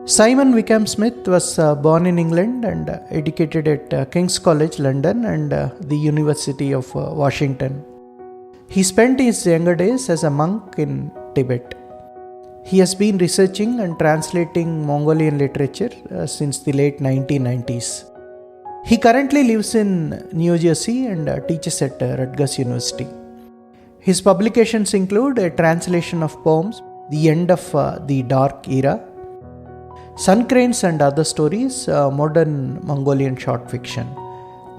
Simon Wickhamsmith was born in England and educated at King's College London and the University of Washington. He spent his younger days as a monk in Tibet. He has been researching and translating Mongolian literature since the late 1990s. He currently lives in New Jersey and teaches at Rutgers University. His publications include a translation of poems, The End of the Dark Era, Suncranes and Other Stories, modern Mongolian short fiction,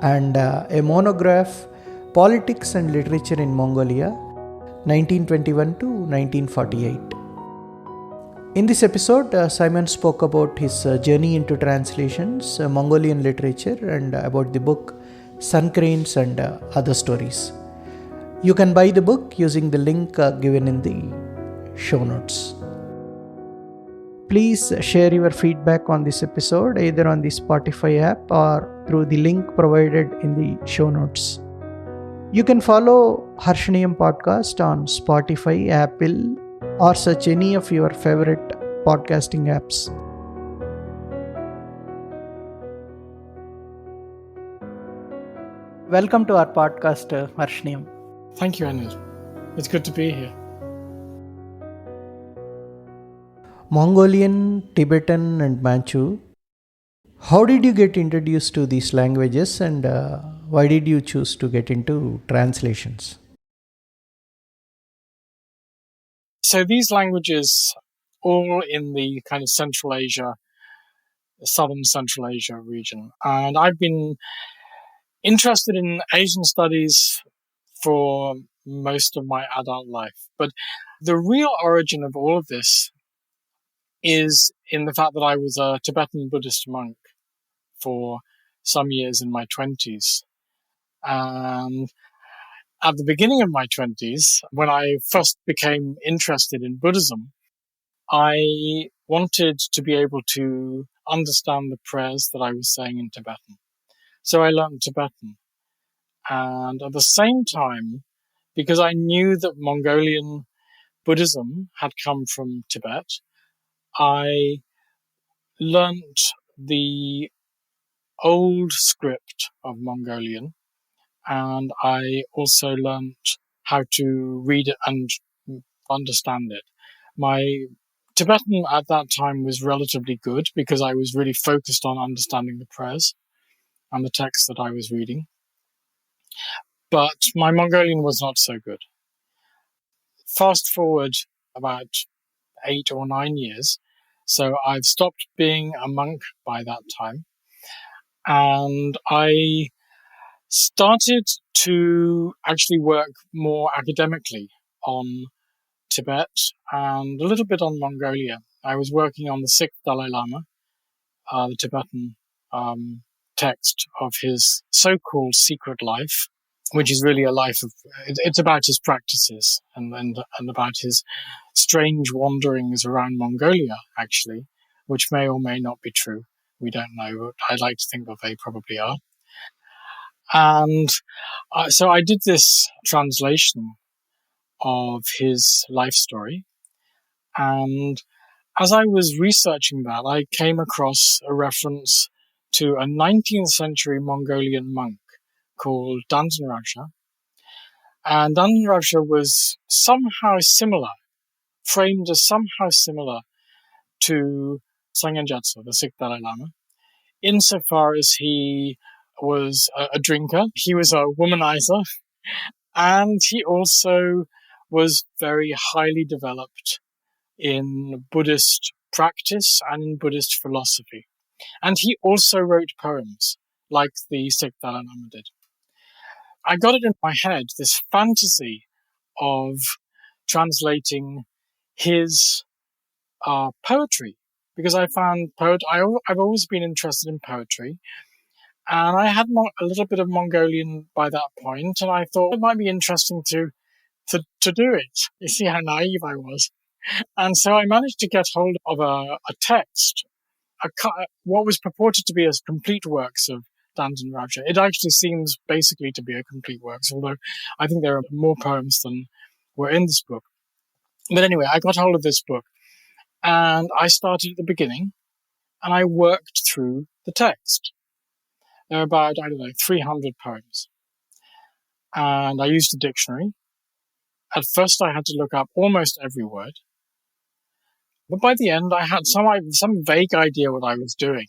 and a monograph, Politics and Literature in Mongolia, 1921 to 1948. In this episode, Simon spoke about his journey into translations, Mongolian literature, and about the book Suncranes and Other Stories. You can buy the book using the link given in the show notes. Please share your feedback on this episode either on the Spotify app or through the link provided in the show notes. You can follow Harshneam Podcast on Spotify, Apple, or search any of your favorite podcasting apps. Welcome to our podcast, Harshneam. Thank you, Anil. It's good to be here. Mongolian, Tibetan, and Manchu. How did you get introduced to these languages and why did you choose to get into translations? So these languages, all in the kind of Central Asia, Southern Central Asia region. And I've been interested in Asian studies for most of my adult life. But the real origin of all of this is in the fact that I was a Tibetan Buddhist monk for some years in my 20s. And at the beginning of my 20s, when I first became interested in Buddhism, I wanted to be able to understand the prayers that I was saying in Tibetan. So I learned Tibetan. And at the same time, because I knew that Mongolian Buddhism had come from Tibet, I learnt the old script of Mongolian, and I also learnt how to read it and understand it. My Tibetan at that time was relatively good because I was really focused on understanding the prayers and the text that I was reading. But my Mongolian was not so good. Fast forward about 8 or 9 years. So I've stopped being a monk by that time. And I started to actually work more academically on Tibet and a little bit on Mongolia. I was working on the 6th Dalai Lama, the Tibetan text of his so-called secret life, which is really a life of, it's about his practices and about his strange wanderings around Mongolia, actually, which may or may not be true. We don't know, but I'd like to think that they probably are. And so I did this translation of his life story. And as I was researching that, I came across a reference to a 19th century Mongolian monk called Danzanraja. And Danzanraja was somehow similar, framed as somehow similar to Sangye Gyatso, the 6th Dalai Lama, insofar as he was a drinker, he was a womanizer, and he also was very highly developed in Buddhist practice and in Buddhist philosophy. And he also wrote poems, like the 6th Dalai Lama did. I got it in my head, this fantasy of translating his poetry, because I found I've always been interested in poetry, and I had a little bit of Mongolian by that point, and I thought it might be interesting to do it. You see how naive I was. And so I managed to get hold of a text, what was purported to be as complete works of Danzanraja. It actually seems basically to be a complete works, although I think there are more poems than were in this book. But anyway, I got hold of this book, and I started at the beginning, and I worked through the text. There are about, 300 poems. And I used a dictionary. At first, I had to look up almost every word. But by the end, I had some vague idea what I was doing,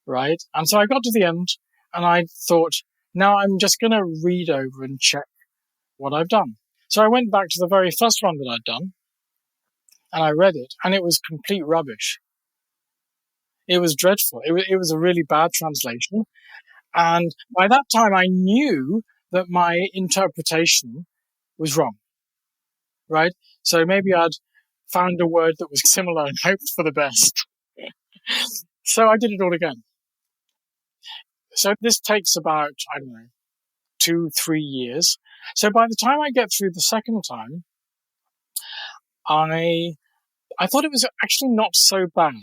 right? And so I got to the end, and I thought, now I'm just going to read over and check what I've done. So I went back to the very first one that I'd done, and I read it, and it was complete rubbish. It was dreadful. It was a really bad translation. And by that time, I knew that my interpretation was wrong, right? So maybe I'd found a word that was similar and hoped for the best. So I did it all again. So this takes about, 2-3 years. So by the time I get through the second time, I thought it was actually not so bad.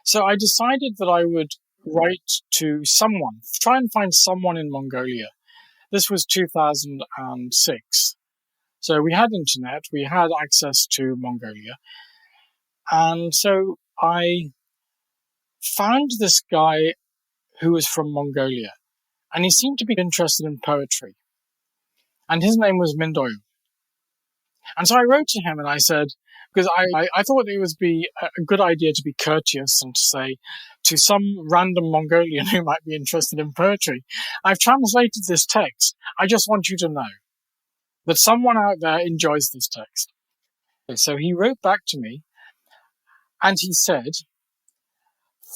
So I decided that I would write to someone, try and find someone in Mongolia. This was 2006. So we had internet, we had access to Mongolia. And so I found this guy who was from Mongolia, and he seemed to be interested in poetry. And his name was Mindoyo. And so I wrote to him and I said, because I thought it would be a good idea to be courteous and to say to some random Mongolian who might be interested in poetry, I've translated this text. I just want you to know that someone out there enjoys this text. So he wrote back to me and he said,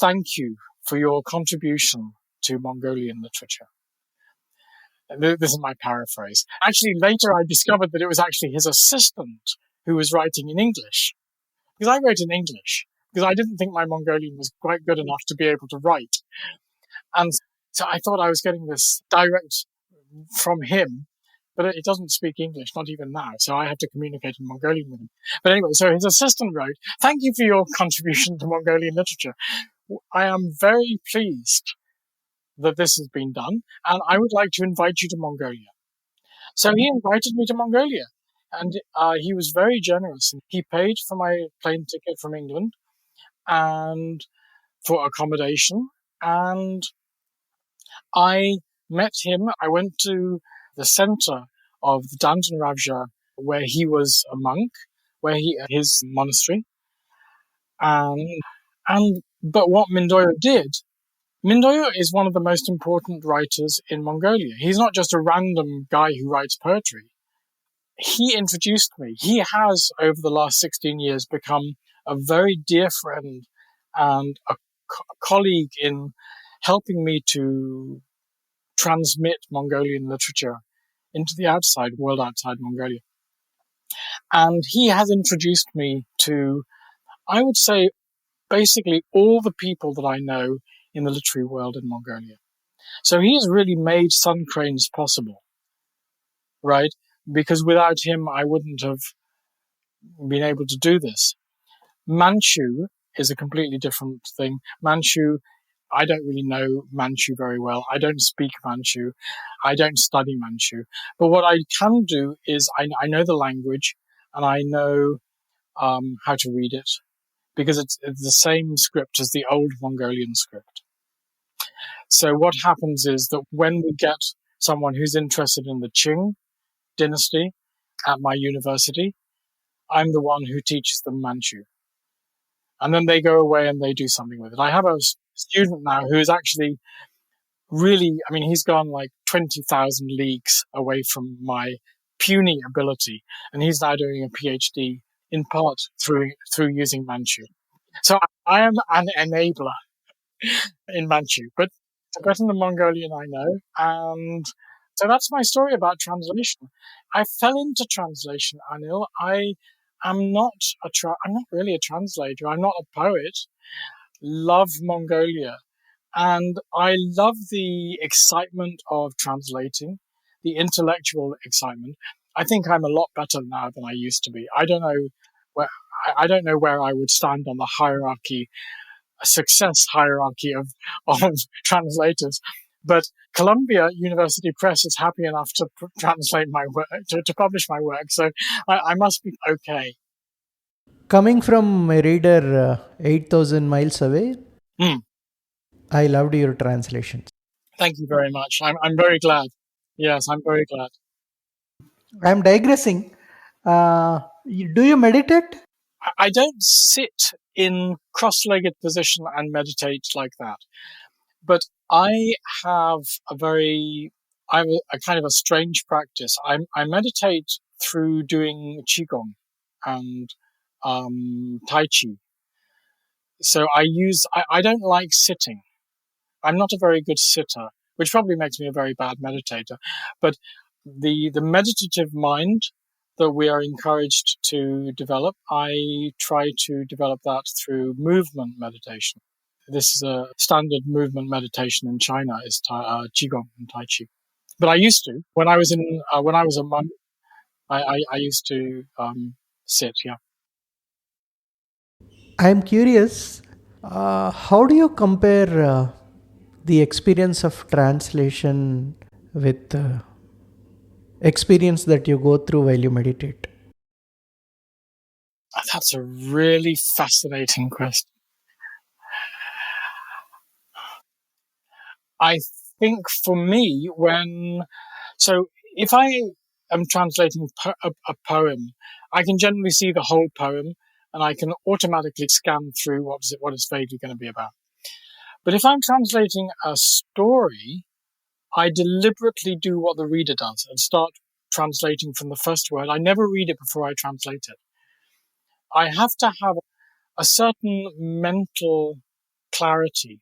thank you for your contribution to Mongolian literature. This is my paraphrase. Actually, later I discovered that it was actually his assistant who was writing in English. Because I wrote in English, because I didn't think my Mongolian was quite good enough to be able to write. And so I thought I was getting this direct from him, but it doesn't speak English, not even now. So I have to communicate in Mongolian with him. But anyway, so his assistant wrote, thank you for your contribution to Mongolian literature. I am very pleased that this has been done, and I would like to invite you to Mongolia. So he invited me to Mongolia, and he was very generous. He paid for my plane ticket from England and for accommodation, and I met him. I went to the center of the Dandan Ravja, where he was a monk, where his monastery, but what Mindoyo did. Mindoyo is one of the most important writers in Mongolia. He's not just a random guy who writes poetry. He introduced me. He has, over the last 16 years, become a very dear friend and a colleague in helping me to transmit Mongolian literature into the outside world outside Mongolia. And he has introduced me to, I would say, basically all the people that I know in the literary world in Mongolia. So he has really made Suncranes possible, right? Because without him, I wouldn't have been able to do this. Manchu is a completely different thing. Manchu, I don't really know Manchu very well. I don't speak Manchu. I don't study Manchu. But what I can do is I know the language and I know how to read it because it's the same script as the old Mongolian script. So what happens is that when we get someone who's interested in the Qing dynasty at my university, I'm the one who teaches them Manchu. And then they go away and they do something with it. I have a student now who is actually really, he's gone like 20,000 leagues away from my puny ability. And he's now doing a PhD in part through using Manchu. So I am an enabler in Manchu, but Tibetan and Mongolian I know. And so that's my story about translation. I fell into translation, Anil. I'm not really a translator. I'm not a poet. Love Mongolia. And I love the excitement of translating, the intellectual excitement. I think I'm a lot better now than I used to be. I don't know where I would stand on the hierarchy, a success hierarchy of translators. But Columbia University Press is happy enough to translate my work, to publish my work. So I must be okay. Coming from a reader 8,000 miles away, I loved your translations. Thank you very much. I'm very glad. Yes, I'm very glad. I'm digressing. Do you meditate? I don't sit in cross-legged position and meditate like that, but I have a kind of a strange practice. I meditate through doing qigong and tai chi. So I don't like sitting. I'm not a very good sitter, which probably makes me a very bad meditator. But the meditative mind that we are encouraged to develop, I try to develop that through movement meditation. This is a standard movement meditation in China is qigong and tai chi. But I used to when I was a monk. I used to sit. Yeah. I'm curious. How do you compare the experience of translation with experience that you go through while you meditate? That's a really fascinating question. I think for me, if I am translating a poem, I can generally see the whole poem and I can automatically scan through what it's vaguely going to be about. But if I'm translating a story, I deliberately do what the reader does and start translating from the first word. I never read it before I translate it. I have to have a certain mental clarity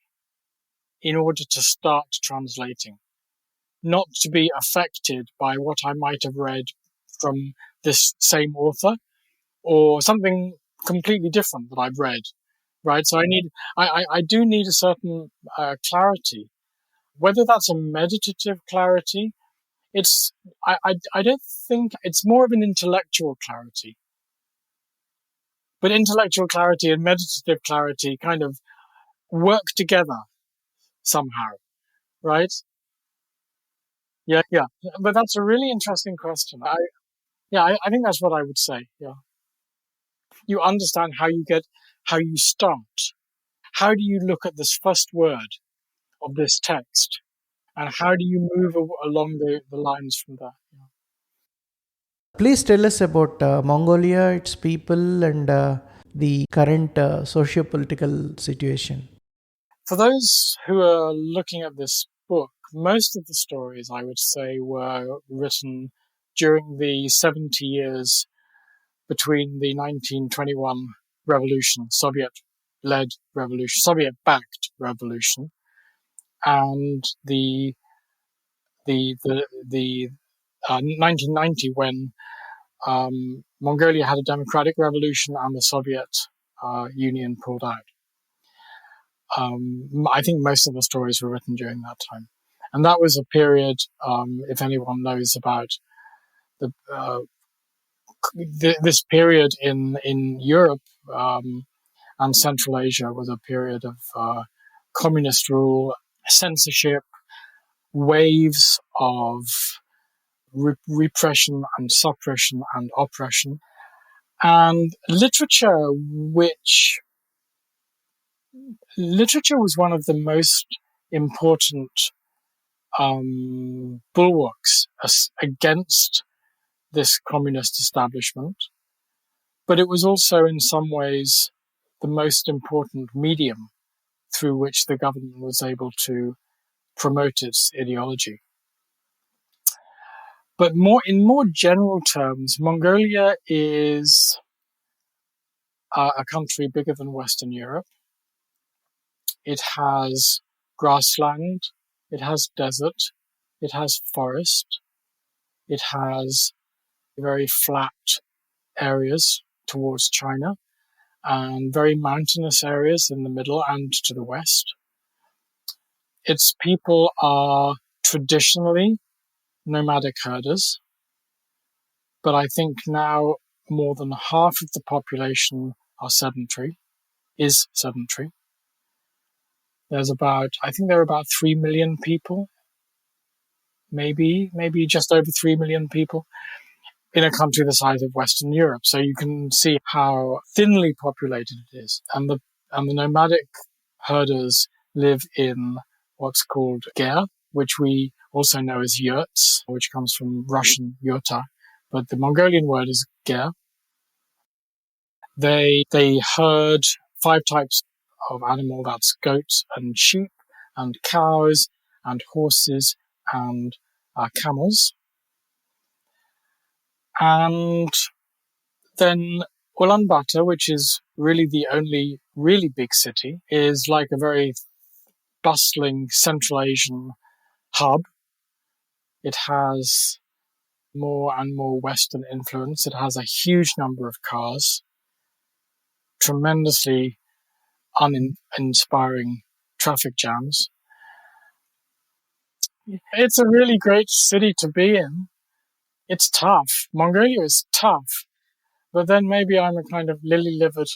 in order to start translating, not to be affected by what I might have read from this same author or something completely different that I've read, right? So I do need a certain clarity, whether that's a meditative clarity. I don't think it's more of an intellectual clarity, but intellectual clarity and meditative clarity kind of work together somehow, right? Yeah, yeah. But that's a really interesting question. I think that's what I would say. Yeah. You understand how you start. How do you look at this first word of this text? And how do you move along the lines from there? Yeah. Please tell us about Mongolia, its people, and the current socio-political situation. For those who are looking at this book, most of the stories, I would say, were written during the 70 years between the 1921 revolution, Soviet-led revolution, Soviet-backed revolution, and the 1990 when Mongolia had a democratic revolution and the Soviet Union pulled out. I think most of the stories were written during that time, and that was a period. If anyone knows about the this period in Europe and Central Asia was a period of communist rule, censorship, waves of repression and suppression and oppression, and literature was one of the most important bulwarks against this communist establishment, but it was also in some ways the most important medium through which the government was able to promote its ideology. But in more general terms, Mongolia is a country bigger than Western Europe. It has grassland, it has desert, it has forest, it has very flat areas towards China and very mountainous areas in the middle and to the west. Its people are traditionally nomadic herders, but I think now more than half of the population is sedentary. I think there are about 3 million people, maybe just over 3 million people. in a country the size of Western Europe. So you can see how thinly populated it is. And the nomadic herders live in what's called ger, which we also know as yurts, which comes from Russian yurta, but the Mongolian word is ger. They herd 5 types of animal. That's goats and sheep and cows and horses and camels. And then Ulaanbaatar, which is really the only really big city, is like a very bustling Central Asian hub. It has more and more Western influence. It has a huge number of cars, tremendously uninspiring traffic jams. It's a really great city to be in. It's tough. Mongolia is tough. But then maybe I'm a kind of lily-livered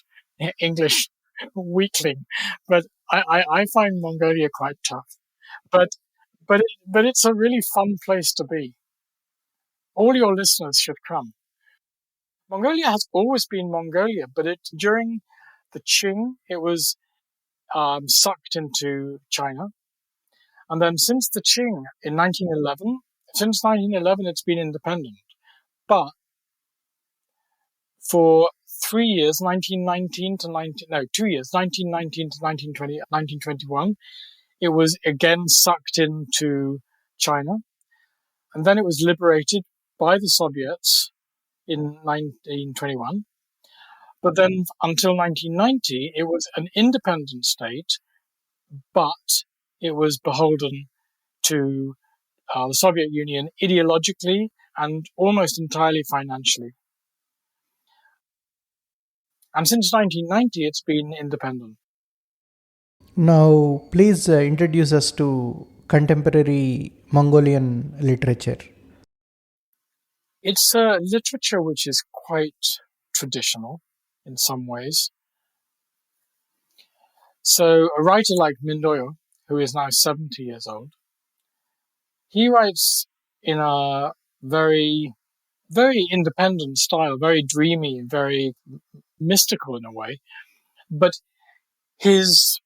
English weakling. But I find Mongolia quite tough. But it's a really fun place to be. All your listeners should come. Mongolia has always been Mongolia, but during the Qing, it was sucked into China. And then since the Qing in 1911, it's been independent. But for 3 years, 1919 to 1920, 1921, it was again sucked into China. And then it was liberated by the Soviets in 1921. But then until 1990, it was an independent state, but it was beholden to the Soviet Union ideologically and almost entirely financially. And since 1990, it's been independent. Now, please introduce us to contemporary Mongolian literature. It's a literature which is quite traditional in some ways. So a writer like Mindoyo, who is now 70 years old, he writes in a very, very independent style, very dreamy, very mystical in a way. But his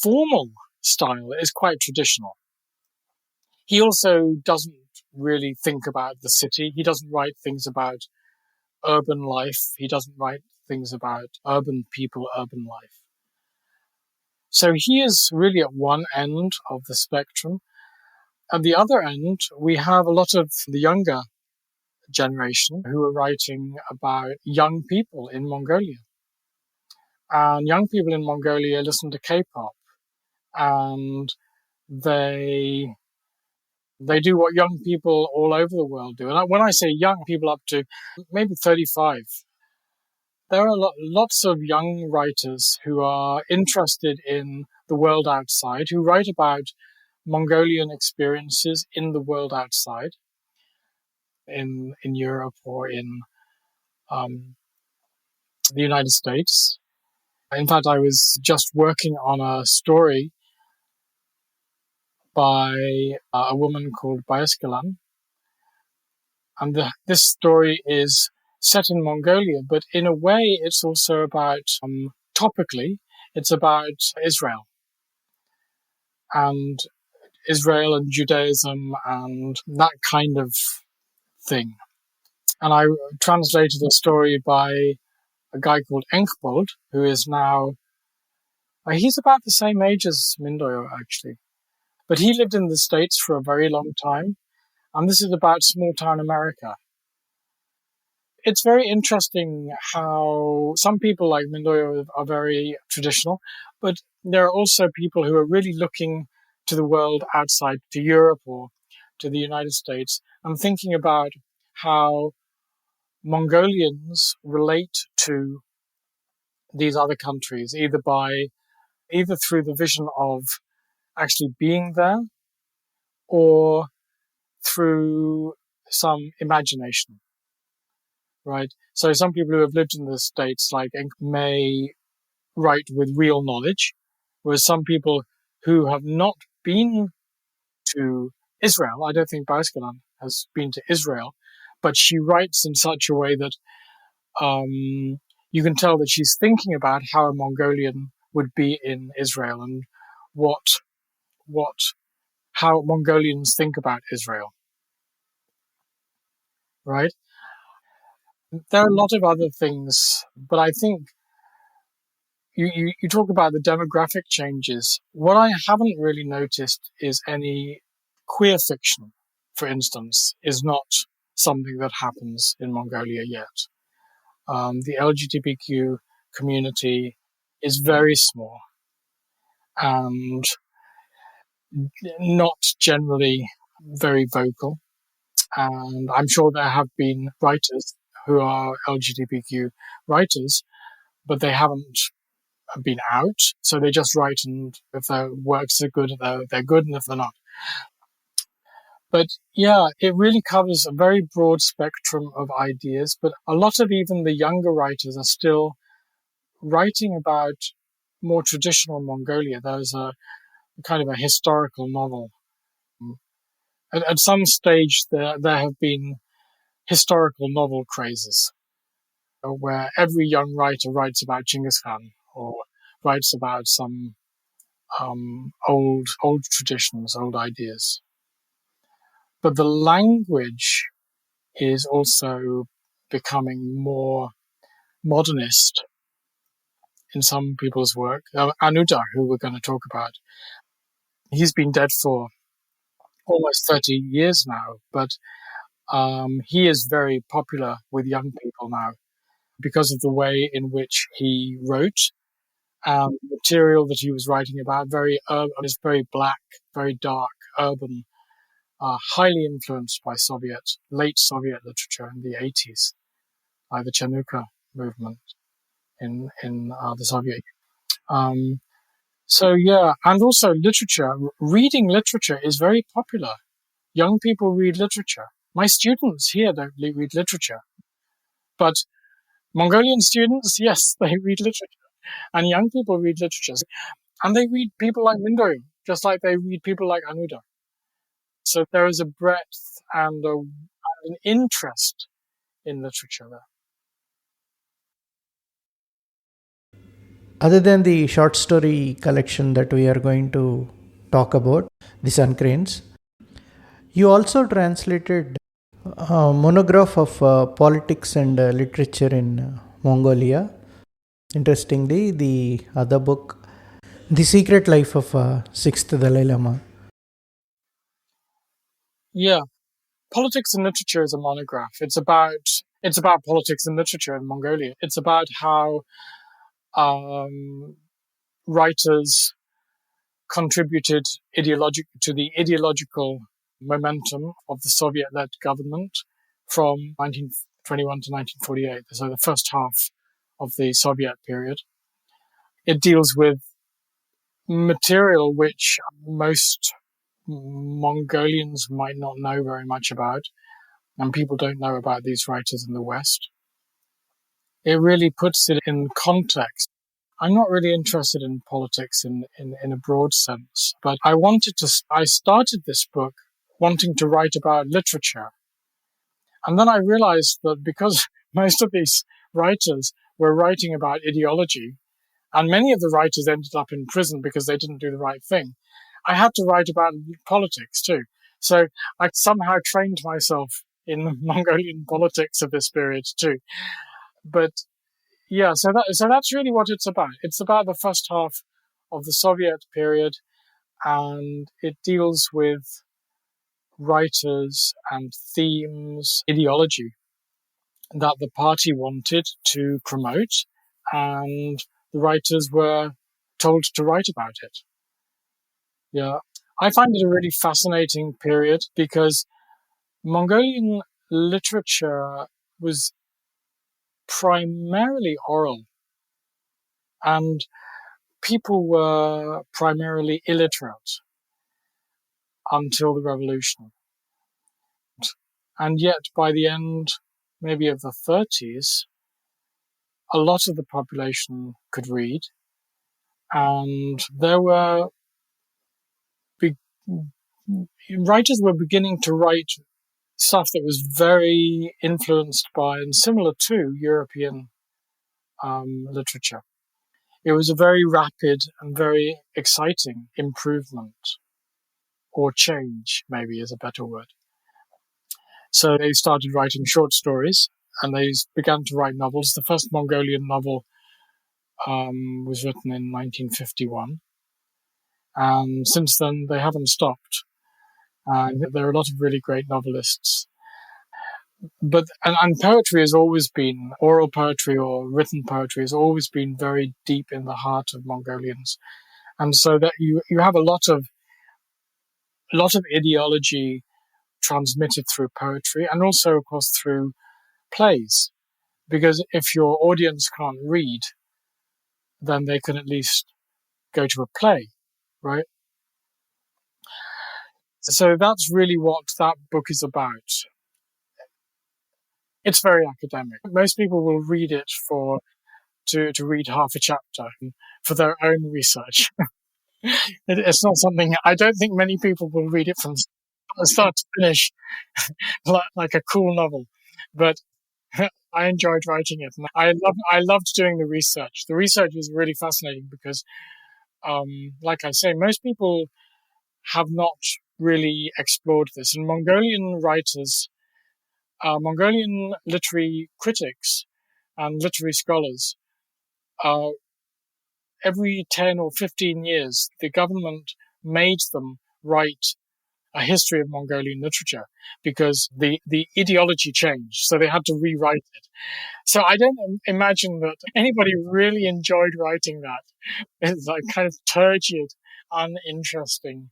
formal style is quite traditional. He also doesn't really think about the city. He doesn't write things about urban life. He doesn't write things about urban people, urban life. So he is really at one end of the spectrum. At the other end, we have a lot of the younger generation who are writing about young people in Mongolia. And young people in Mongolia listen to K-pop, and they do what young people all over the world do. And when I say young, people up to maybe 35. There are lots of young writers who are interested in the world outside, who write about Mongolian experiences in the world outside, in Europe or in the United States. In fact, I was just working on a story by a woman called Bayaskilan. And this story is set in Mongolia, but in a way it's also about, topically, it's about Israel and Judaism and that kind of thing. And I translated a story by a guy called Enkbold, who is now, he's about the same age as Mindoyo, actually. But he lived in the States for a very long time. And this is about small town America. It's very interesting how some people like Mindoyo are very traditional, but there are also people who are really looking to the world outside, to Europe or to the United States, and thinking about how Mongolians relate to these other countries, either through the vision of actually being there or through some imagination, right? So some people who have lived in the States, like Enk, may write with real knowledge, whereas some people who have not been to Israel, I don't think Bayaskilan has been to Israel, but she writes in such a way that you can tell that she's thinking about how a Mongolian would be in Israel and how Mongolians think about Israel, right? There are a lot of other things, but I think you talk about the demographic changes. What I haven't really noticed is any queer fiction, for instance, is not something that happens in Mongolia yet. The LGBTQ community is very small and not generally very vocal. And I'm sure there have been writers who are LGBTQ writers, but they haven't been out. So they just write, and if their works are good, they're good, and if they're not. But yeah, it really covers a very broad spectrum of ideas. But a lot of even the younger writers are still writing about more traditional Mongolia. There's a kind of a historical novel. At some stage, there have been historical novel crazes where every young writer writes about Genghis Khan or writes about some old traditions, old ideas. But the language is also becoming more modernist in some people's work. Anuda, who we're going to talk about, he's been dead for almost 30 years now, but he is very popular with young people now because of the way in which he wrote and the material that he was writing about. Very urban, is very black, very dark, urban, highly influenced by late Soviet literature in the 80s, like the Chenuka movement in the Soviet. Um, so yeah, and also literature. Reading literature is very popular. Young people read literature. My students here don't read literature, but Mongolian students, yes, they read literature, and young people read literature, and they read people like Mindo, just like they read people like Anuda. So there is a breadth and an interest in literature there. Other than the short story collection that we are going to talk about, the Suncranes, you also translated a monograph of politics and literature in Mongolia. Interestingly, the other book, The Secret Life of Sixth Dalai Lama. Yeah, politics and literature is a monograph. It's about politics and literature in Mongolia. It's about how writers contributed to the ideological momentum of the Soviet-led government from 1921 to 1948, so the first half of the Soviet period. It deals with material which most Mongolians might not know very much about, and people don't know about these writers in the West. It really puts it in context. I'm not really interested in politics in a broad sense, but I started this book wanting to write about literature. And then I realized that because most of these writers were writing about ideology, and many of the writers ended up in prison because they didn't do the right thing, I had to write about politics too. So I somehow trained myself in Mongolian politics of this period too. But yeah, so that's really what it's about. It's about the first half of the Soviet period, and it deals with writers and themes, ideology that the party wanted to promote, and the writers were told to write about it. Yeah, I find it a really fascinating period because Mongolian literature was primarily oral, and people were primarily illiterate until the revolution. And yet, by the end, maybe of the 30s, a lot of the population could read, and there were writers were beginning to write stuff that was very influenced by and similar to European literature. It was a very rapid and very exciting improvement, or change, maybe is a better word. So they started writing short stories, and they began to write novels. The first Mongolian novel was written in 1951, and since then they haven't stopped. And there are a lot of really great novelists. But and poetry has always been, oral poetry or written poetry has always been very deep in the heart of Mongolians. And so that you have a lot of ideology transmitted through poetry, and also, of course, through plays. Because if your audience can't read, then they can at least go to a play, right? So that's really what that book is about. It's very academic. Most people will read it to read half a chapter for their own research. It's not something, I don't think many people will read it from start to finish like a cool novel. But I enjoyed writing it, and I loved doing the research. The research is really fascinating because, like I say, most people have not really explored this. And Mongolian writers, Mongolian literary critics, and literary scholars, every 10 or 15 years, the government made them write a history of Mongolian literature because the ideology changed, so they had to rewrite it. So I don't imagine that anybody really enjoyed writing that. It's like kind of turgid, uninteresting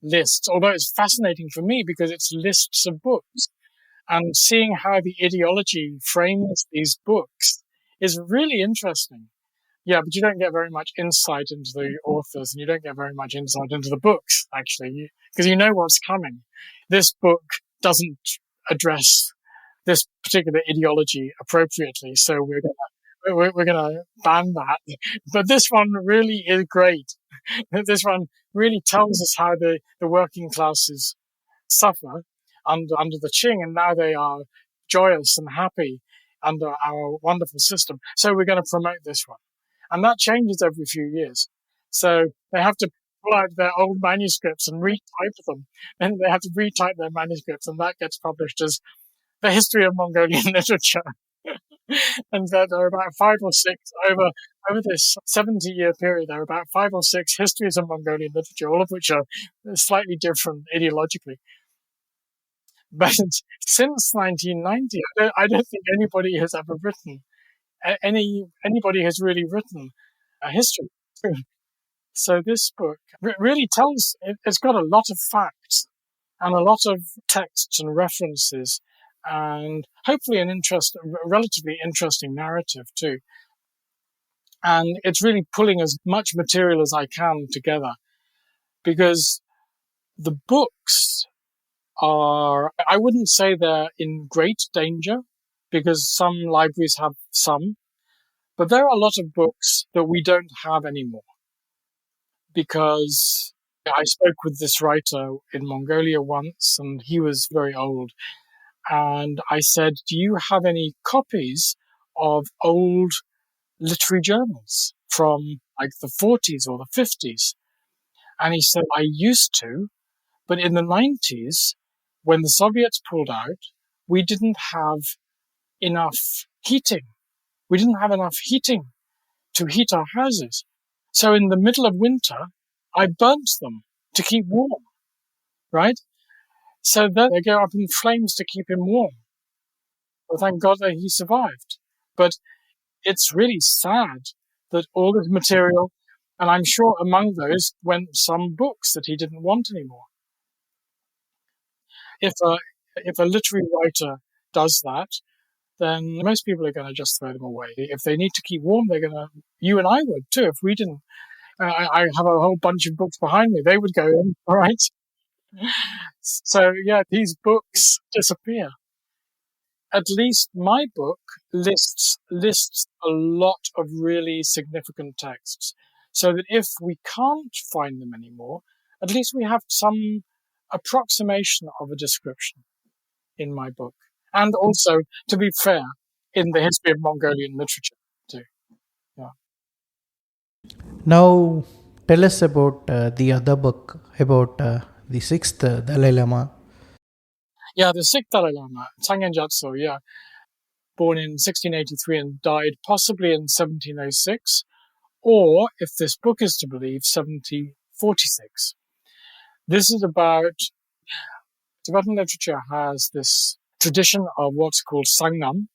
lists, although it's fascinating for me because it's lists of books. And seeing how the ideology frames these books is really interesting. Yeah, but you don't get very much insight into the authors, and you don't get very much insight into the books, actually, because you know what's coming. This book doesn't address this particular ideology appropriately, so we're gonna ban that. But this one really is great. This one really tells us how the working classes suffer under the Qing, and now they are joyous and happy under our wonderful system. So we're going to promote this one. And that changes every few years. So they have to pull out their old manuscripts and retype them. And they have to retype their manuscripts, and that gets published as the history of Mongolian literature. And there are about 5 or 6 over this 70-year period. There are about 5 or 6 histories of Mongolian literature, all of which are slightly different ideologically. But since 1990, I don't think anybody has ever written anybody has really written a history. So this book really tells. It's got a lot of facts and a lot of texts and references, and hopefully a relatively interesting narrative too. And it's really pulling as much material as I can together, because the books are, I wouldn't say they're in great danger, because some libraries have some, but there are a lot of books that we don't have anymore. Because I spoke with this writer in Mongolia once, and he was very old. And I said, do you have any copies of old literary journals from like the 40s or the 50s? And he said, I used to, but in the 90s, when the Soviets pulled out, we didn't have enough heating. We didn't have enough heating to heat our houses. So in the middle of winter, I burnt them to keep warm, right? So then they go up in flames to keep him warm. Well, thank God that he survived. But it's really sad that all this material, and I'm sure among those went some books that he didn't want anymore. If a literary writer does that, then most people are going to just throw them away. If they need to keep warm, they're going to, you and I would too, if we didn't. I have a whole bunch of books behind me. They would go in, all right? So, yeah, these books disappear. At least my book lists a lot of really significant texts, so that if we can't find them anymore, at least we have some approximation of a description. in my book. And also, to be fair, in the history of Mongolian literature too. Yeah. Now, tell us about the other book about the sixth Dalai Lama. Yeah, the sixth Dalai Lama, Tangyen Gyatso, yeah, born in 1683 and died possibly in 1706, or, if this book is to believe, 1746. This is about Tibetan literature has this tradition of what's called Sangnam,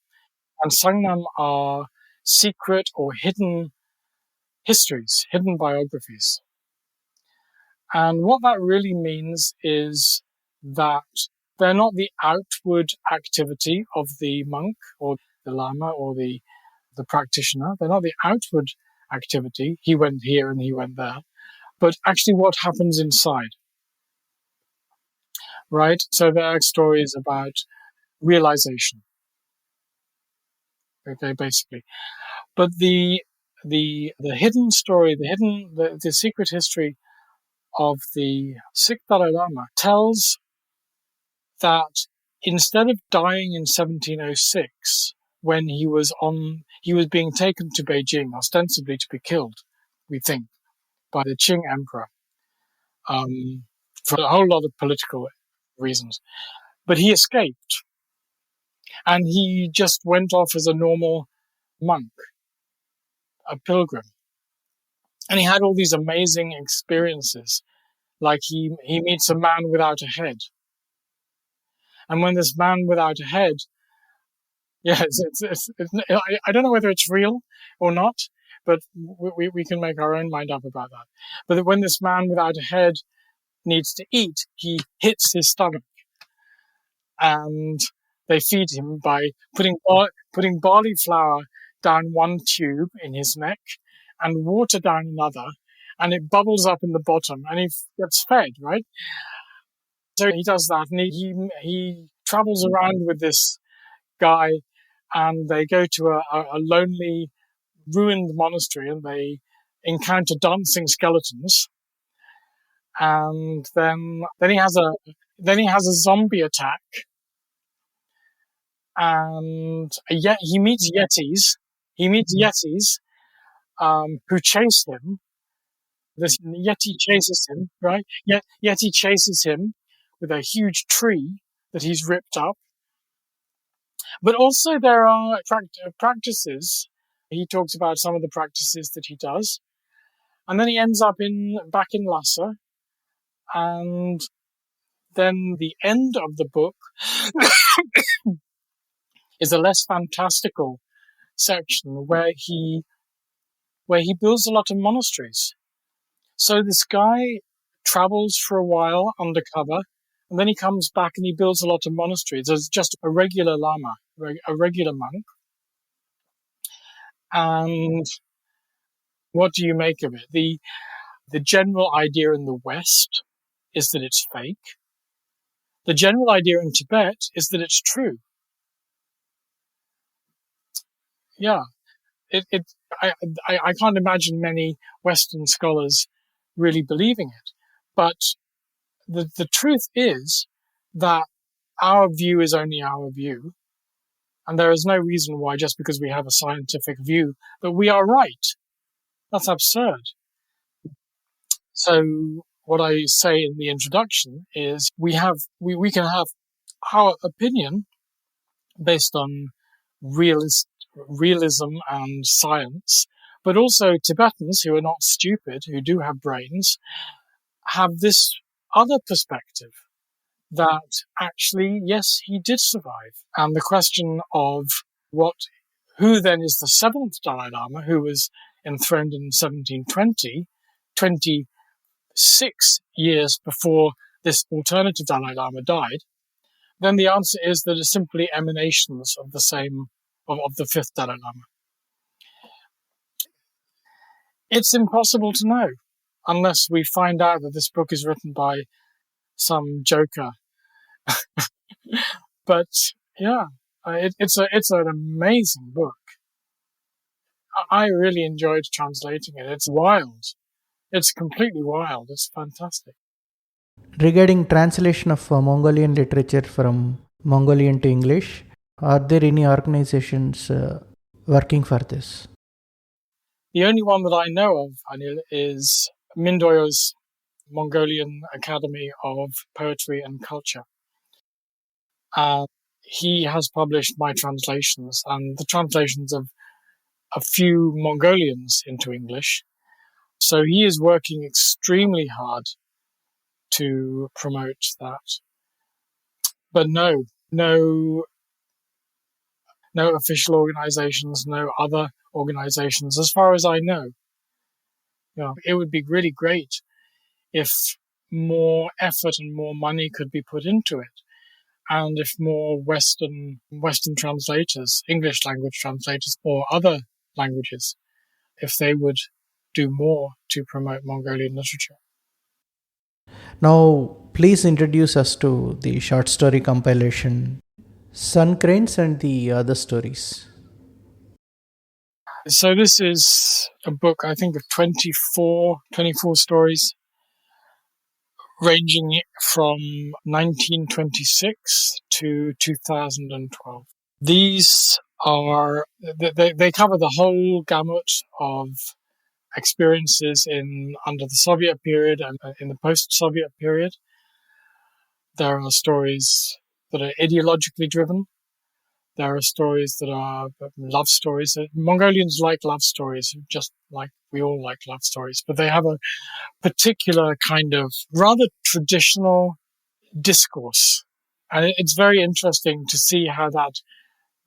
and Sangnam are secret or hidden histories, hidden biographies. And what that really means is that they're not the outward activity of the monk or the Lama or the practitioner. They're not the outward activity. He went here and he went there, but actually what happens inside, right? So there are stories about realization, okay, basically. But the hidden story, the secret history of the sixth Dalai Lama tells that instead of dying in 1706, when he was being taken to Beijing, ostensibly to be killed, we think, by the Qing emperor, for a whole lot of political reasons. But he escaped, and he just went off as a normal monk, a pilgrim. And he had all these amazing experiences. Like he meets a man without a head. And when this man without a head, yeah, I don't know whether it's real or not, but we can make our own mind up about that. But when this man without a head needs to eat, he hits his stomach, and they feed him by putting barley flour down one tube in his neck and water down another, and it bubbles up in the bottom, and he gets fed, right? So he does that, and he travels around with this guy, and they go to a lonely, ruined monastery, and they encounter dancing skeletons. And then he has a zombie attack, and he meets yetis. He meets yetis who chase him. This yeti chases him, right? Yeti chases him with a huge tree that he's ripped up. But also there are practices. He talks about some of the practices that he does. And then he ends up back in Lhasa. And then the end of the book is a less fantastical section where he builds a lot of monasteries. So this guy travels for a while undercover, and then he comes back and he builds a lot of monasteries as just a regular Lama, a regular monk. And what do you make of it? The general idea in the West is that it's fake. The general idea in Tibet is that it's true. Yeah, I can't imagine many Western scholars really believing it. But the truth is that our view is only our view. And there is no reason why, just because we have a scientific view, that we are right. That's absurd. So what I say in the introduction is we can have our opinion based on realism and science, but also Tibetans who are not stupid, who do have brains, have this other perspective that actually, yes, he did survive. And the question of who then is the seventh Dalai Lama, who was enthroned in 1720, 26 years before this alternative Dalai Lama died, then the answer is that it's simply emanations of the fifth Dalai Lama. It's impossible to know unless we find out that this book is written by some joker. But yeah, it's an amazing book. I really enjoyed translating it. It's wild. It's completely wild. It's fantastic. Regarding translation of Mongolian literature from Mongolian to English. Are there any organizations working for this? The only one that I know of, Anil, is Mindoyo's Mongolian Academy of Poetry and Culture. He has published my translations and the translations of a few Mongolians into English. So he is working extremely hard to promote that. But no official organizations, no other organizations, as far as I know. It would be really great if more effort and more money could be put into it, and if more Western translators, English language translators or other languages, if they would do more to promote Mongolian literature. Now, please introduce us to the short story compilation, Suncranes and the Other Stories. So this is a book, I think, of 24 stories, ranging from 1926 to 2012. These are, they cover the whole gamut of experiences under the Soviet period and in the post-Soviet period. There are stories that are ideologically driven. There are stories that are love stories. Mongolians like love stories, just like we all like love stories, but they have a particular kind of rather traditional discourse. And it's very interesting to see how that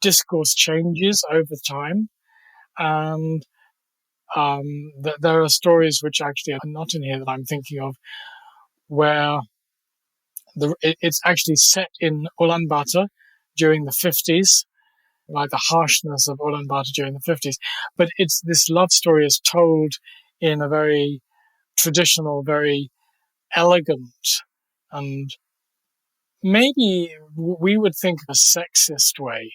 discourse changes over time. And there are stories which actually are not in here that I'm thinking of, where it's actually set in Ulaanbaatar during the 50s, like the harshness of Ulaanbaatar during the 50s. But this love story is told in a very traditional, very elegant, and maybe we would think a sexist way,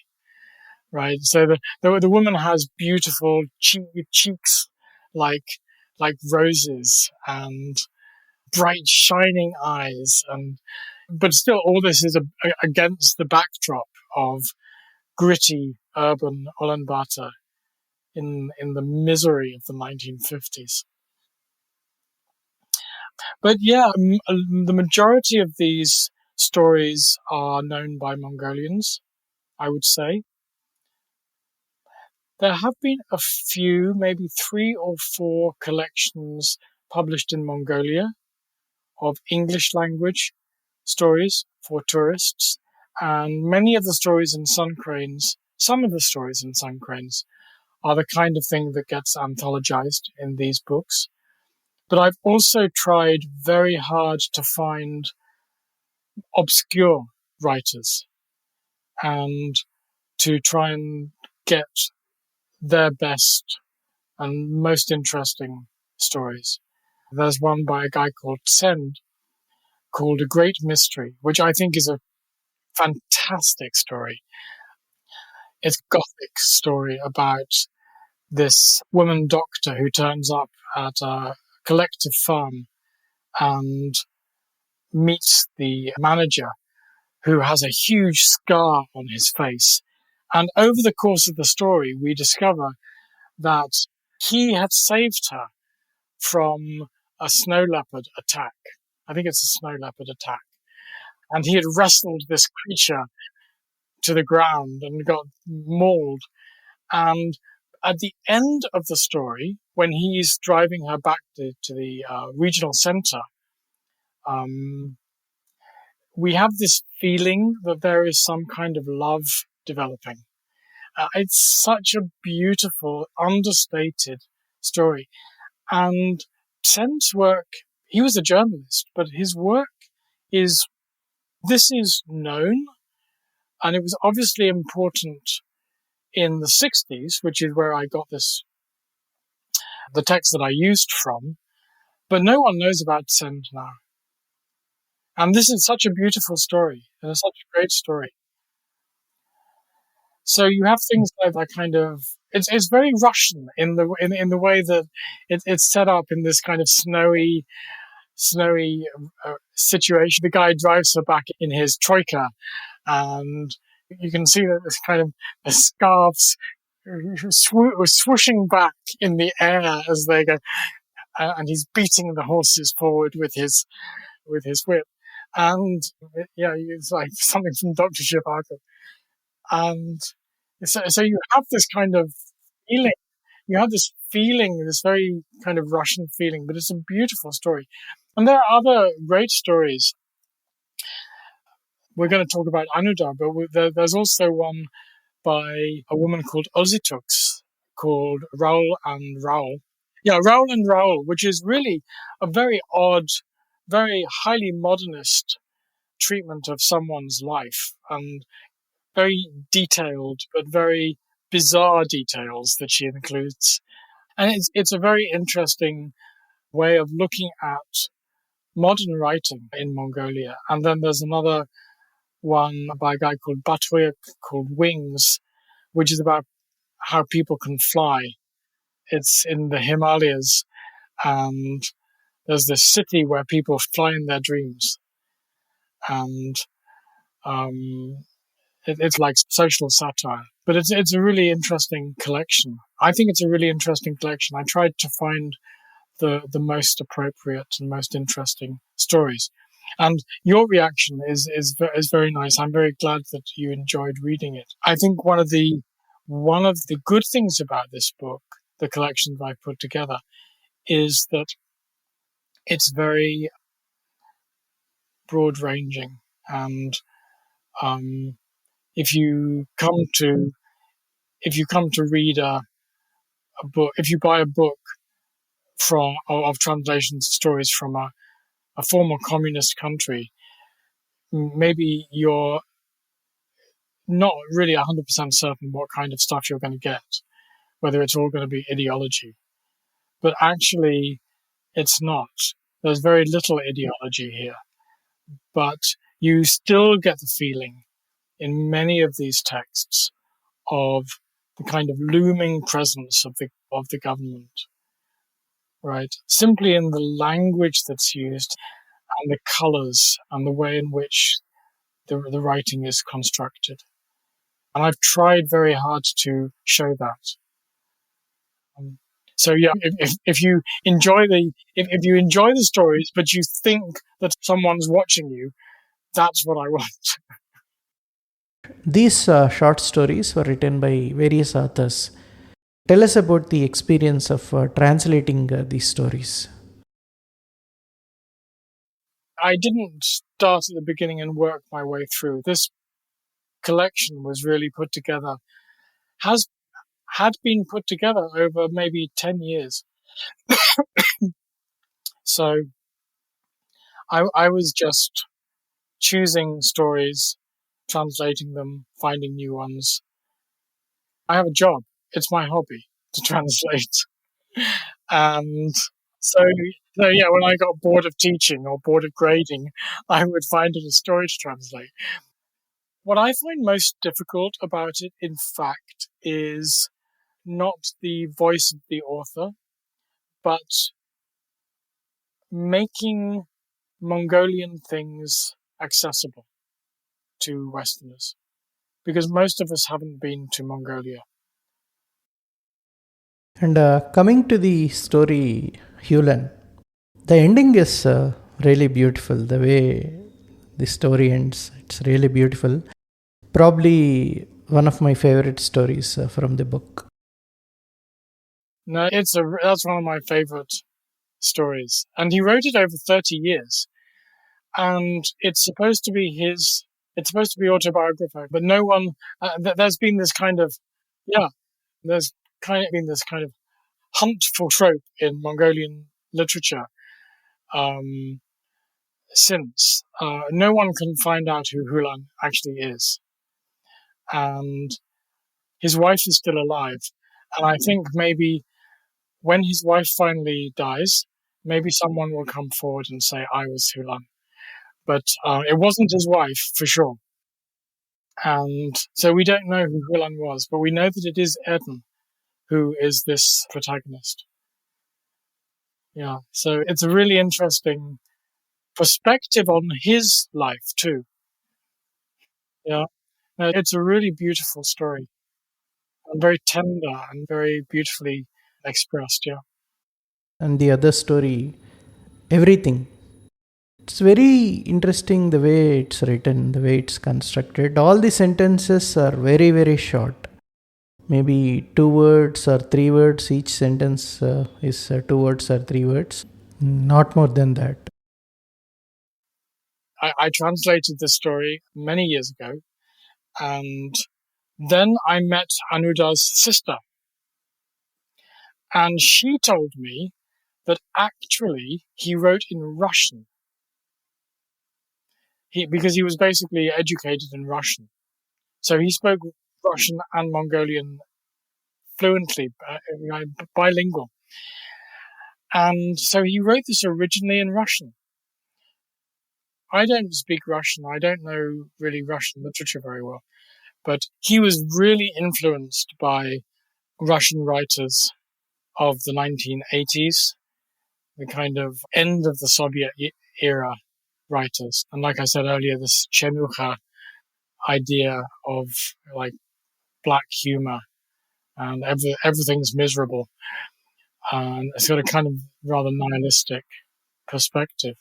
right? So the woman has beautiful cheeks like roses and bright shining eyes, but still all this is against the backdrop of gritty urban Ulaanbaatar in the misery of the 1950s. But yeah, the majority of these stories are known by Mongolians, I would say. There have been a few, maybe 3 or 4 collections published in Mongolia of English language stories for tourists, and many of the stories in Suncranes, some of the stories in Suncranes, are the kind of thing that gets anthologized in these books. But I've also tried very hard to find obscure writers and to try and get their best and most interesting stories. There's one by a guy called Send called A Great Mystery, which I think is a fantastic story. It's a gothic story about this woman doctor who turns up at a collective farm and meets the manager, who has a huge scar on his face. And over the course of the story, we discover that he had saved her from a snow leopard attack. I think it's a snow leopard attack. And he had wrestled this creature to the ground and got mauled. And at the end of the story, when he's driving her back to the regional center, we have this feeling that there is some kind of love developing. It's such a beautiful, understated story. And Sen's work, he was a journalist, but his work this is known, and it was obviously important in the 60s, which is where I got the text that I used from, but no one knows about Sen now. And this is such a beautiful story, and it's such a great story. So you have things like that kind of, it's very Russian in the way that it's set up in this kind of snowy situation. The guy drives her back in his troika, and you can see that this kind of the scarves swooshing back in the air as they go, and he's beating the horses forward with his whip, and yeah, it's like something from Dr. Zhivago. And so you have this kind of feeling. You have this feeling, this very kind of Russian feeling, but it's a beautiful story. And there are other great stories. We're going to talk about Anuda, but there's also one by a woman called Ozitux, called Raoul and Raoul. Yeah, Raoul and Raoul, which is really a very odd, very highly modernist treatment of someone's life, and very detailed, but very bizarre details that she includes. And it's a very interesting way of looking at modern writing in Mongolia. And then there's another one by a guy called Batuyak called Wings, which is about how people can fly. It's in the Himalayas, and there's this city where people fly in their dreams. And it's like social satire. But it's a really interesting collection. I think it's a really interesting collection. I tried to find the most appropriate and most interesting stories. And your reaction is very nice. I'm very glad that you enjoyed reading it. I think one of the good things about this book, the collection that I put together, is that it's very broad ranging. And um, if you come to read a book, if you buy a book of translations stories from a former communist country, maybe you're not really 100% certain what kind of stuff you're going to get, whether it's all going to be ideology. But actually, it's not. There's very little ideology here. But you still get the feeling in many of these texts of the kind of looming presence of the government, right? Simply in the language that's used and the colors and the way in which the writing is constructed. And I've tried very hard to show that. So yeah, if you enjoy if you enjoy the stories, but you think that someone's watching you, that's what I want. These short stories were written by various authors. Tell us about the experience of translating these stories. I didn't start at the beginning and work my way through. This collection was really put together, had been put together over maybe 10 years. So I was just choosing stories, translating them, finding new ones. I have a job. It's my hobby to translate. And so yeah, when I got bored of teaching or bored of grading, I would find it a story to translate. What I find most difficult about it, in fact, is not the voice of the author, but making Mongolian things accessible to Westerners. Because most of us haven't been to Mongolia. And coming to the story, Hulan, the ending is really beautiful. The way the story ends, it's really beautiful. Probably one of my favorite stories from the book. No, that's one of my favorite stories. And he wrote it over 30 years. And it's supposed to be autobiographical, but no one, there's been this kind of, yeah, there's kind of been this kind of hunt for trope in Mongolian literature since. No one can find out who Hulan actually is. And his wife is still alive. And I think maybe when his wife finally dies, maybe someone will come forward and say, I was Hulan. But it wasn't his wife, for sure. And so we don't know who Hulan was, but we know that it is Eden who is this protagonist. Yeah, so it's a really interesting perspective on his life too. Yeah. It's a really beautiful story and very tender and very beautifully expressed. Yeah. And the other story, everything. It's very interesting the way it's written, the way it's constructed. All the sentences are very, very short. Maybe 2 words or 3 words. Each sentence is 2 words or 3 words. Not more than that. I translated this story many years ago, and then I met Anuda's sister, and she told me that actually he wrote in Russian. Because he was basically educated in Russian. So he spoke Russian and Mongolian fluently, bilingual. And so he wrote this originally in Russian. I don't speak Russian. I don't know really Russian literature very well. But he was really influenced by Russian writers of the 1980s, the kind of end of the Soviet era writers. And like I said earlier, this Chenucha idea of like black humor and everything's miserable. And it's got a kind of rather nihilistic perspective,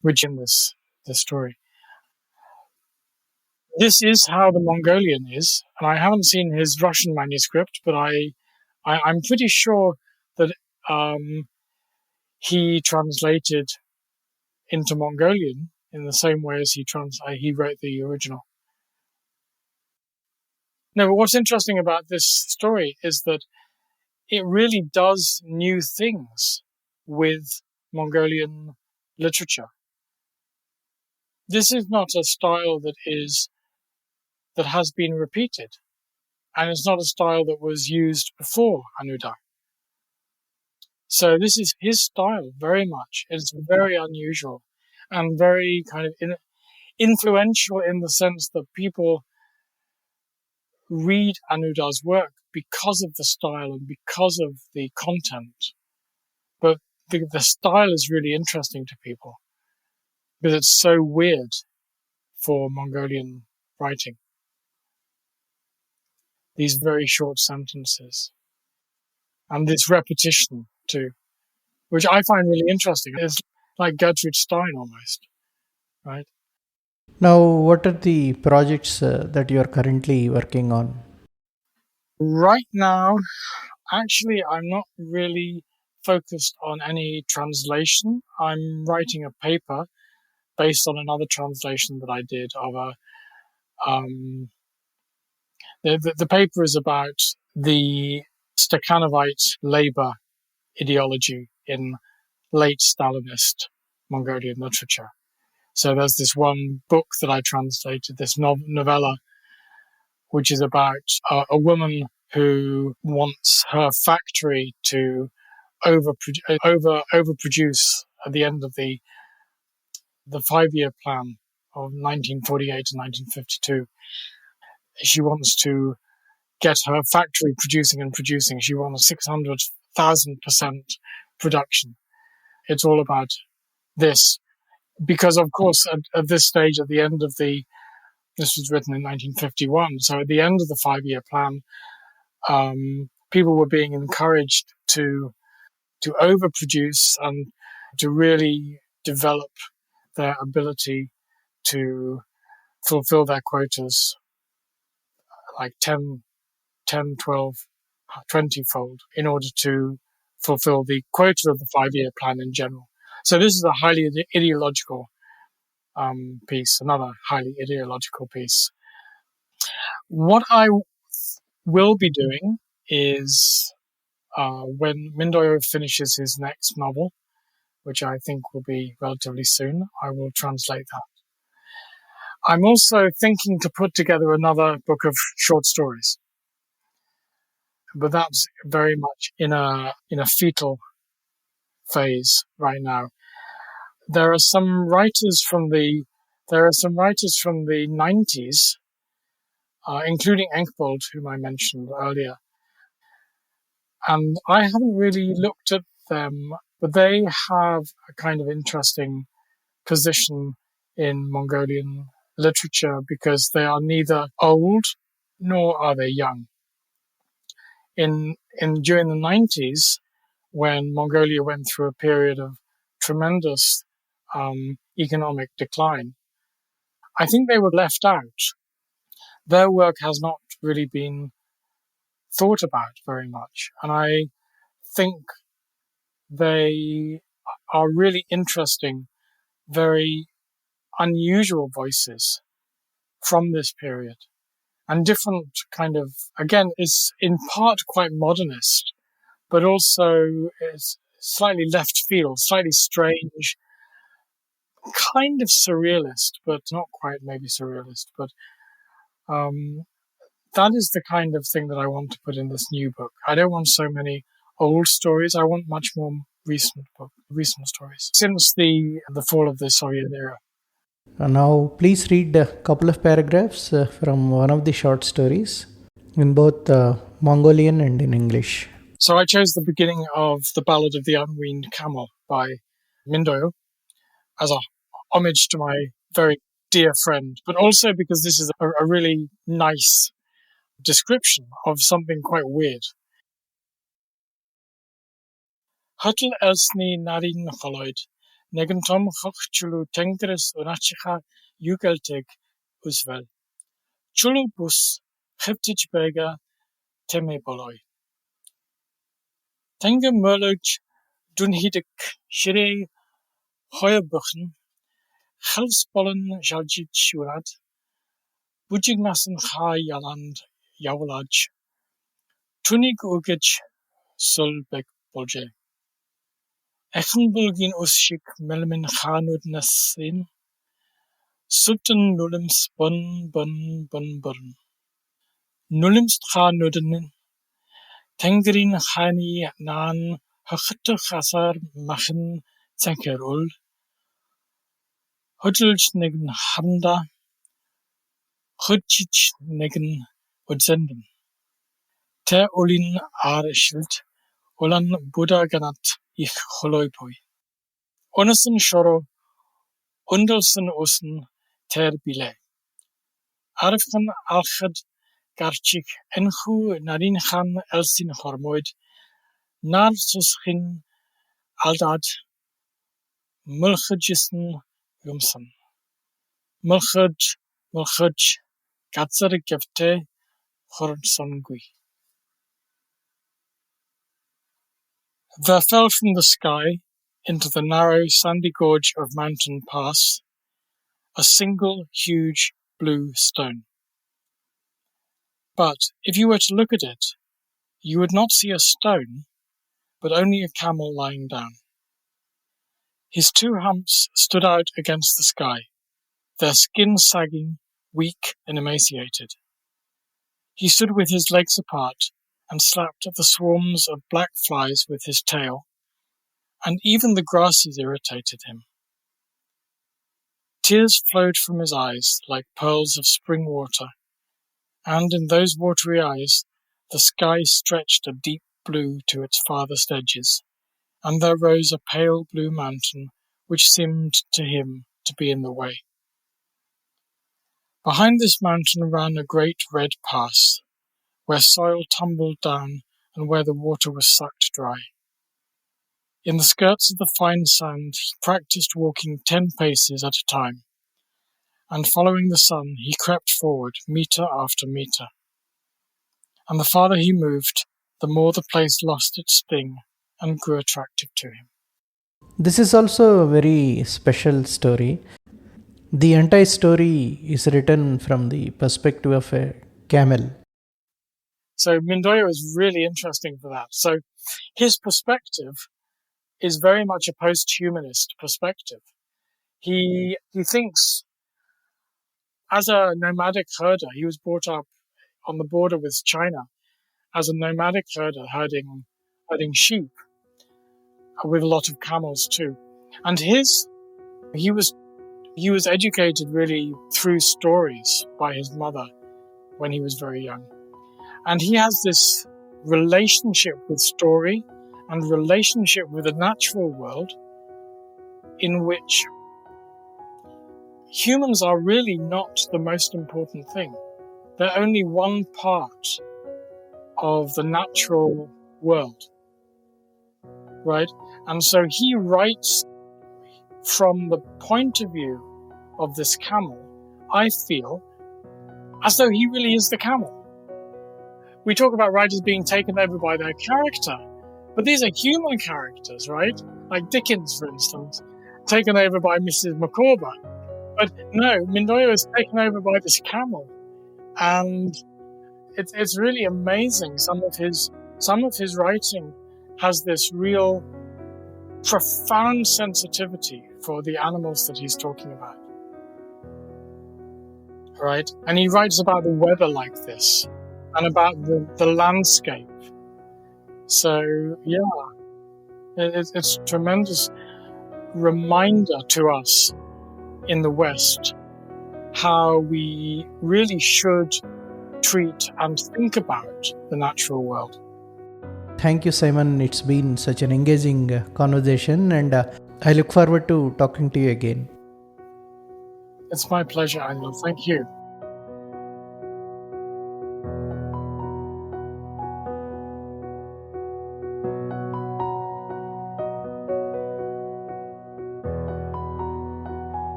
which in this story. This is how the Mongolian is, and I haven't seen his Russian manuscript, but I'm pretty sure that um, he translated into Mongolian in the same way as he wrote the original. No, but what's interesting about this story is that it really does new things with Mongolian literature. This is not a style that has been repeated, and it's not a style that was used before Anuda. So this is his style very much. It's very unusual and very kind of influential in the sense that people read Anuda's work because of the style and because of the content. But the style is really interesting to people because it's so weird for Mongolian writing. These very short sentences and this repetition too, which I find really interesting. It's like Gertrude Stein almost, right? Now, what are the projects that you are currently working on? Right now, actually, I'm not really focused on any translation. I'm writing a paper based on another translation that I did of a. The paper is about the Stakhanovite labor ideology in late Stalinist Mongolian literature. So there's this one book that I translated, this novella, which is about a woman who wants her factory to overproduce at the end of the 5-year plan of 1948 to 1952. She wants to get her factory producing and producing. She wants 600,000% production. It's all about this because, of course, at this stage, at the end of this was written in 1951. So at the end of the 5-year plan, people were being encouraged to overproduce and to really develop their ability to fulfill their quotas like 12, 20 fold in order to fulfill the quota of the 5-year plan in general. So this is a highly ideological piece, another highly ideological piece. What I will be doing is when Mindoyo finishes his next novel, which I think will be relatively soon, I will translate that. I'm also thinking to put together another book of short stories, but that's very much in a fetal phase right now. There are some writers from the 90s, including Enkbold, whom I mentioned earlier, and I haven't really looked at them, but they have a kind of interesting position in Mongolian literature because they are neither old nor are they young. During the 90s, when Mongolia went through a period of tremendous economic decline, I think they were left out. Their work has not really been thought about very much, and I think they are really interesting, very unusual voices from this period, and different kind of, again, it's in part quite modernist, but also it's slightly left field, slightly strange, kind of surrealist, but not quite maybe surrealist. But that is the kind of thing that I want to put in this new book. I don't want so many old stories. I want much more recent stories since the fall of the Soviet era. Now, please read a couple of paragraphs from one of the short stories in both Mongolian and in English. So I chose the beginning of The Ballad of the Unweaned Camel by Mindoyo as a homage to my very dear friend, but also because this is a really nice description of something quite weird. Hutl elsni narin choloid, negentom chochchulu tengres unachicha yugelteg usvel. Chulu bus cheptich bega teme boloi. Tenge merloj dunhidik shire hoyerbuchen, Chelspollen Jaljit Shurad, Bujignassen Ha Yaland Yawlaj, Tunig Ugij Sulbek Bolje. Echenbulgin Ushik Melmin Chanud Nassin, Sultan Nulims Bun. Nulims Chanudin, Tengrin Hani Nan Hachte Chasar Machen Zenkerul, Hudjelj Negen Hamda, Hudjij Negen Udzenden. Te olin areshilt, olan Buddha ganat ich holoipoi. Onasen shoro, undelsen usen ter bile. Arfgan alchad garchik enchu narinchan elsin hormoid, narsuschin aldad mulchajisen lumsen. Mulchaj, gatzar gefte horsongui. There fell from the sky into the narrow sandy gorge of Mountain Pass a single huge blue stone. But if you were to look at it, you would not see a stone, but only a camel lying down. His two humps stood out against the sky, their skin sagging, weak and emaciated. He stood with his legs apart and slapped at the swarms of black flies with his tail, and even the grasses irritated him. Tears flowed from his eyes like pearls of spring water, and in those watery eyes the sky stretched a deep blue to its farthest edges, and there rose a pale blue mountain which seemed to him to be in the way. Behind this mountain ran a great red pass, where soil tumbled down and where the water was sucked dry. In the skirts of the fine sand he practiced walking 10 paces at a time, and following the sun he crept forward metre after metre. And the farther he moved, the more the place lost its sting and grew attractive to him. This is also a very special story. The entire story is written from the perspective of a camel. So Mindoyo is really interesting for that. So his perspective is very much a post-humanist perspective. He thinks as a nomadic herder, he was brought up on the border with China as a nomadic herder herding sheep with a lot of camels too. And he was educated really through stories by his mother when he was very young. And he has this relationship with story and relationship with the natural world in which humans are really not the most important thing. They're only one part of the natural world, right? And so he writes from the point of view of this camel, I feel, as though he really is the camel. We talk about writers being taken over by their character, but these are human characters, right? Like Dickens, for instance, taken over by Mrs. Micawber. But no, Mindoya is taken over by this camel. And it's really amazing. Some of his writing has this real profound sensitivity for the animals that he's talking about. Right? And he writes about the weather like this and about the landscape. So, yeah, it's a tremendous reminder to us in the West how we really should treat and think about the natural world. Thank you, Simon. It's been such an engaging conversation, and I look forward to talking to you again. It's my pleasure, Anil. Thank you.